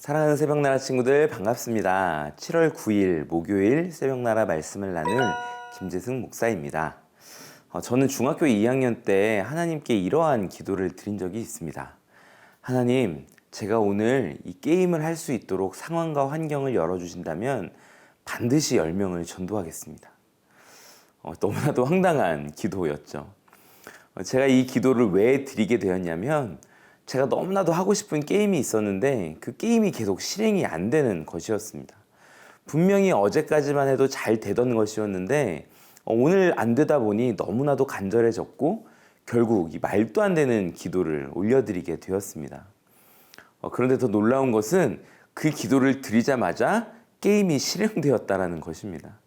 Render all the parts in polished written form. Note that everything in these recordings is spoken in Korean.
사랑하는 새벽나라 친구들 반갑습니다. 7월 9일 목요일 새벽나라 말씀을 나눌 김재승 목사입니다. 저는 중학교 2학년 때 하나님께 이러한 기도를 드린 적이 있습니다. 하나님, 제가 오늘 이 게임을 할 수 있도록 상황과 환경을 열어주신다면 반드시 10명을 전도하겠습니다. 너무나도 황당한 기도였죠. 제가 이 기도를 왜 드리게 되었냐면 제가 너무나도 하고 싶은 게임이 있었는데 그 게임이 계속 실행이 안 되는 것이었습니다. 분명히 어제까지만 해도 잘 되던 것이었는데 오늘 안 되다 보니 너무나도 간절해졌고 결국 이 말도 안 되는 기도를 올려드리게 되었습니다. 그런데 더 놀라운 것은 그 기도를 드리자마자 게임이 실행되었다는 것입니다.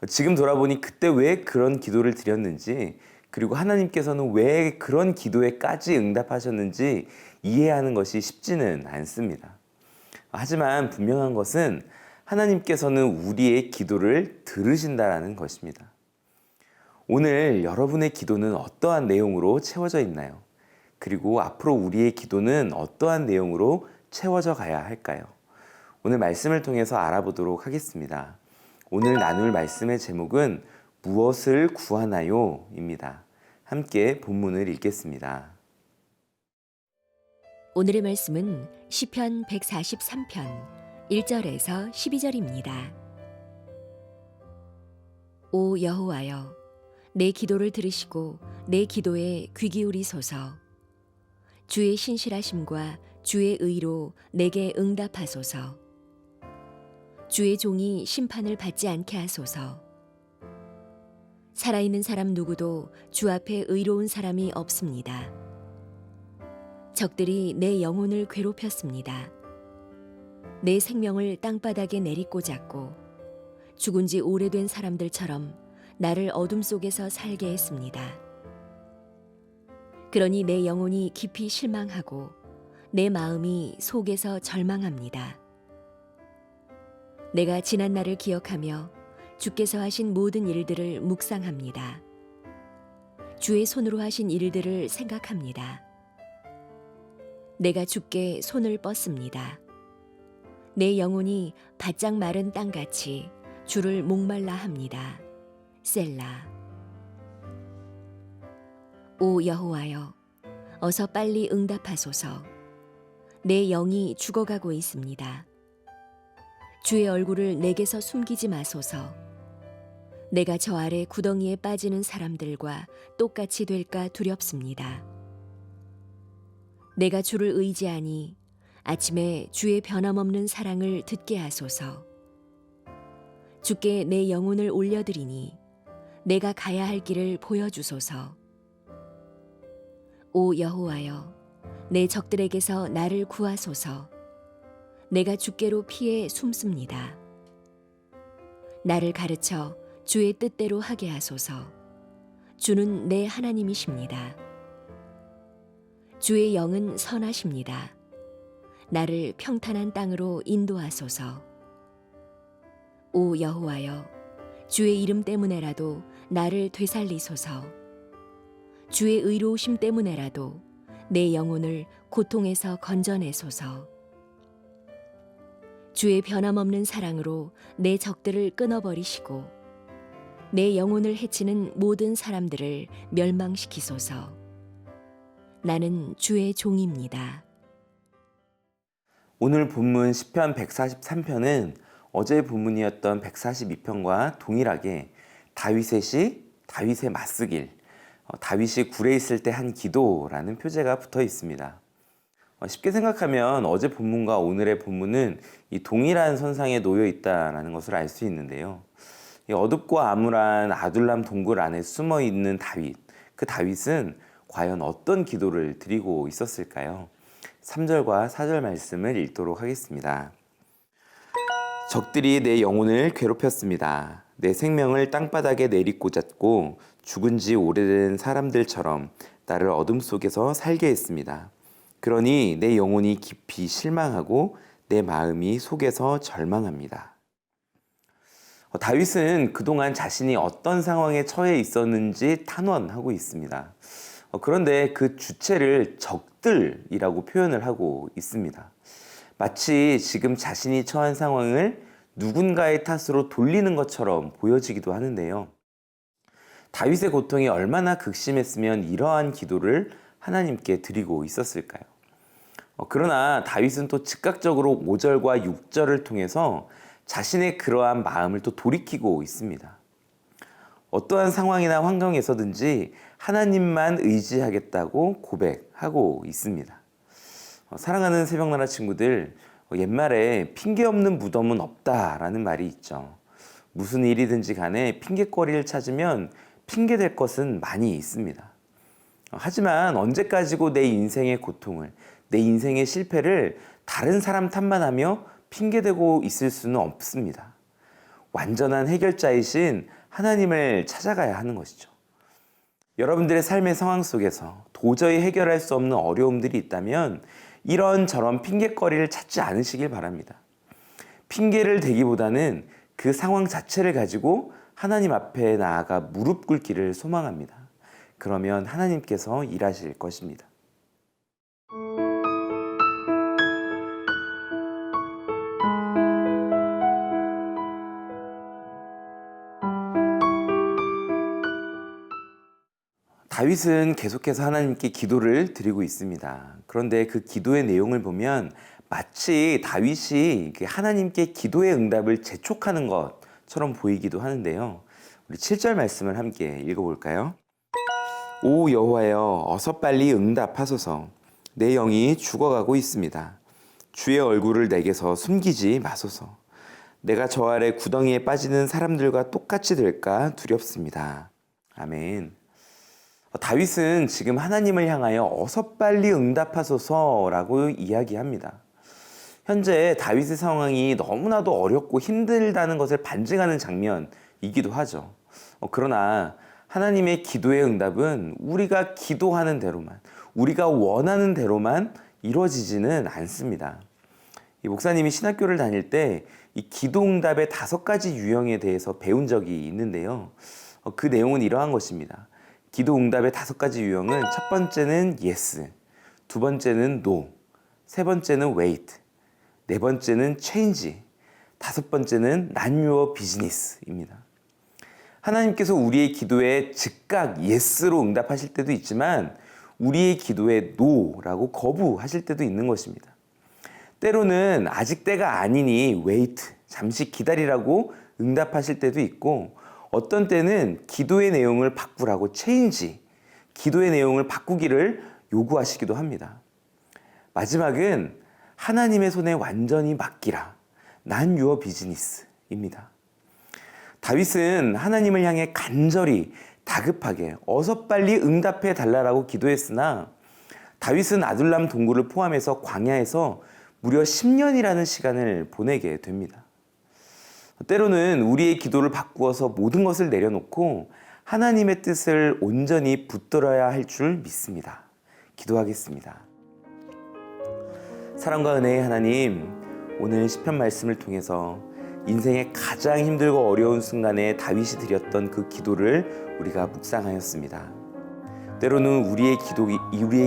지금 돌아보니 그때 왜 그런 기도를 드렸는지, 그리고 하나님께서는 왜 그런 기도에까지 응답하셨는지 이해하는 것이 쉽지는 않습니다. 하지만 분명한 것은 하나님께서는 우리의 기도를 들으신다는 것입니다. 오늘 여러분의 기도는 어떠한 내용으로 채워져 있나요? 그리고 앞으로 우리의 기도는 어떠한 내용으로 채워져 가야 할까요? 오늘 말씀을 통해서 알아보도록 하겠습니다. 오늘 나눌 말씀의 제목은 무엇을 구하나요? 입니다. 함께 본문을 읽겠습니다. 오늘의 말씀은 시편 143편 1절에서 12절입니다. 오 여호와여, 내 기도를 들으시고 내 기도에 귀 기울이소서. 주의 신실하심과 주의 의로 내게 응답하소서. 주의 종이 심판을 받지 않게 하소서. 살아있는 사람 누구도 주 앞에 의로운 사람이 없습니다. 적들이 내 영혼을 괴롭혔습니다. 내 생명을 땅바닥에 내리꽂았고 죽은 지 오래된 사람들처럼 나를 어둠 속에서 살게 했습니다. 그러니 내 영혼이 깊이 실망하고 내 마음이 속에서 절망합니다. 내가 지난 날을 기억하며 주께서 하신 모든 일들을 묵상합니다. 주의 손으로 하신 일들을 생각합니다. 내가 주께 손을 뻗습니다. 내 영혼이 바짝 마른 땅같이 주를 목말라 합니다. 셀라. 오 여호와여, 어서 빨리 응답하소서. 내 영이 죽어가고 있습니다. 주의 얼굴을 내게서 숨기지 마소서. 내가 저 아래 구덩이에 빠지는 사람들과 똑같이 될까 두렵습니다. 내가 주를 의지하니 아침에 주의 변함없는 사랑을 듣게 하소서. 주께 내 영혼을 올려드리니 내가 가야 할 길을 보여주소서. 오 여호와여, 내 적들에게서 나를 구하소서. 내가 주께로 피해 숨습니다. 나를 가르쳐 주의 뜻대로 하게 하소서. 주는 내 하나님이십니다. 주의 영은 선하십니다. 나를 평탄한 땅으로 인도하소서. 오 여호와여, 주의 이름 때문에라도 나를 되살리소서. 주의 의로우심 때문에라도 내 영혼을 고통에서 건져내소서. 주의 변함없는 사랑으로 내 적들을 끊어버리시고 내 영혼을 해치는 모든 사람들을 멸망시키소서. 나는 주의 종입니다. 오늘 본문 시편 143편은 어제 본문이었던 142편과 동일하게 다윗의 시, 다윗의 맞쓰길, 다윗이 굴에 있을 때 한 기도라는 표제가 붙어 있습니다. 쉽게 생각하면 어제 본문과 오늘의 본문은 이 동일한 선상에 놓여 있다는 것을 알 수 있는데요. 이 어둡고 암울한 아둘람 동굴 안에 숨어 있는 다윗, 그 다윗은 과연 어떤 기도를 드리고 있었을까요? 3절과 4절 말씀을 읽도록 하겠습니다. 적들이 내 영혼을 괴롭혔습니다. 내 생명을 땅바닥에 내리꽂았고 죽은 지 오래된 사람들처럼 나를 어둠 속에서 살게 했습니다. 그러니 내 영혼이 깊이 실망하고 내 마음이 속에서 절망합니다. 다윗은 그동안 자신이 어떤 상황에 처해 있었는지 탄원하고 있습니다. 그런데 그 주체를 적들이라고 표현을 하고 있습니다. 마치 지금 자신이 처한 상황을 누군가의 탓으로 돌리는 것처럼 보여지기도 하는데요. 다윗의 고통이 얼마나 극심했으면 이러한 기도를 하나님께 드리고 있었을까요? 그러나 다윗은 또 즉각적으로 5절과 6절을 통해서 자신의 그러한 마음을 또 돌이키고 있습니다. 어떠한 상황이나 환경에서든지 하나님만 의지하겠다고 고백하고 있습니다. 사랑하는 새벽나라 친구들, 옛말에 핑계 없는 무덤은 없다라는 말이 있죠. 무슨 일이든지 간에 핑계거리를 찾으면 핑계될 것은 많이 있습니다. 하지만 언제까지고 내 인생의 고통을, 내 인생의 실패를 다른 사람 탓만 하며 핑계대고 있을 수는 없습니다. 완전한 해결자이신 하나님을 찾아가야 하는 것이죠. 여러분들의 삶의 상황 속에서 도저히 해결할 수 없는 어려움들이 있다면 이런저런 핑계거리를 찾지 않으시길 바랍니다. 핑계를 대기보다는 그 상황 자체를 가지고 하나님 앞에 나아가 무릎 꿇기를 소망합니다. 그러면 하나님께서 일하실 것입니다. 다윗은 계속해서 하나님께 기도를 드리고 있습니다. 그런데 그 기도의 내용을 보면 마치 다윗이 하나님께 기도의 응답을 재촉하는 것처럼 보이기도 하는데요. 우리 7절 말씀을 함께 읽어볼까요? 오 여호와여, 어서 빨리 응답하소서. 내 영이 죽어가고 있습니다. 주의 얼굴을 내게서 숨기지 마소서. 내가 저 아래 구덩이에 빠지는 사람들과 똑같이 될까 두렵습니다. 아멘. 다윗은 지금 하나님을 향하여 어서 빨리 응답하소서라고 이야기합니다. 현재 다윗의 상황이 너무나도 어렵고 힘들다는 것을 반증하는 장면이기도 하죠. 그러나 하나님의 기도의 응답은 우리가 기도하는 대로만, 우리가 원하는 대로만 이루어지지는 않습니다. 이 목사님이 신학교를 다닐 때 이 기도 응답의 5가지 유형에 대해서 배운 적이 있는데요. 그 내용은 이러한 것입니다. 기도 응답의 5가지 유형은 첫 번째는 yes, 두 번째는 no, 세 번째는 wait, 네 번째는 change, 다섯 번째는 not your business입니다. 하나님께서 우리의 기도에 즉각 yes로 응답하실 때도 있지만 우리의 기도에 no라고 거부하실 때도 있는 것입니다. 때로는 아직 때가 아니니 wait, 잠시 기다리라고 응답하실 때도 있고 어떤 때는 기도의 내용을 바꾸라고 change, 기도의 내용을 바꾸기를 요구하시기도 합니다. 마지막은 하나님의 손에 완전히 맡기라, not your business입니다. 다윗은 하나님을 향해 간절히 다급하게 어서 빨리 응답해 달라고 기도했으나 다윗은 아둘람 동굴을 포함해서 광야에서 무려 10년이라는 시간을 보내게 됩니다. 때로는 우리의 기도를 바꾸어서 모든 것을 내려놓고 하나님의 뜻을 온전히 붙들어야 할 줄 믿습니다. 기도하겠습니다. 사랑과 은혜의 하나님, 오늘 시편 말씀을 통해서 인생의 가장 힘들고 어려운 순간에 다윗이 드렸던 그 기도를 우리가 묵상하였습니다. 때로는 우리의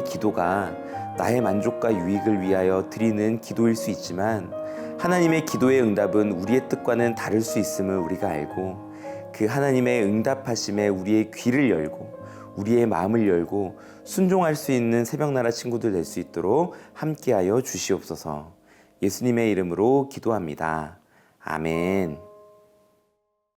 기도가 나의 만족과 유익을 위하여 드리는 기도일 수 있지만 하나님의 기도의 응답은 우리의 뜻과는 다를 수 있음을 우리가 알고 그 하나님의 응답하심에 우리의 귀를 열고 우리의 마음을 열고 순종할 수 있는 새벽나라 친구들 될 수 있도록 함께하여 주시옵소서. 예수님의 이름으로 기도합니다. 아멘.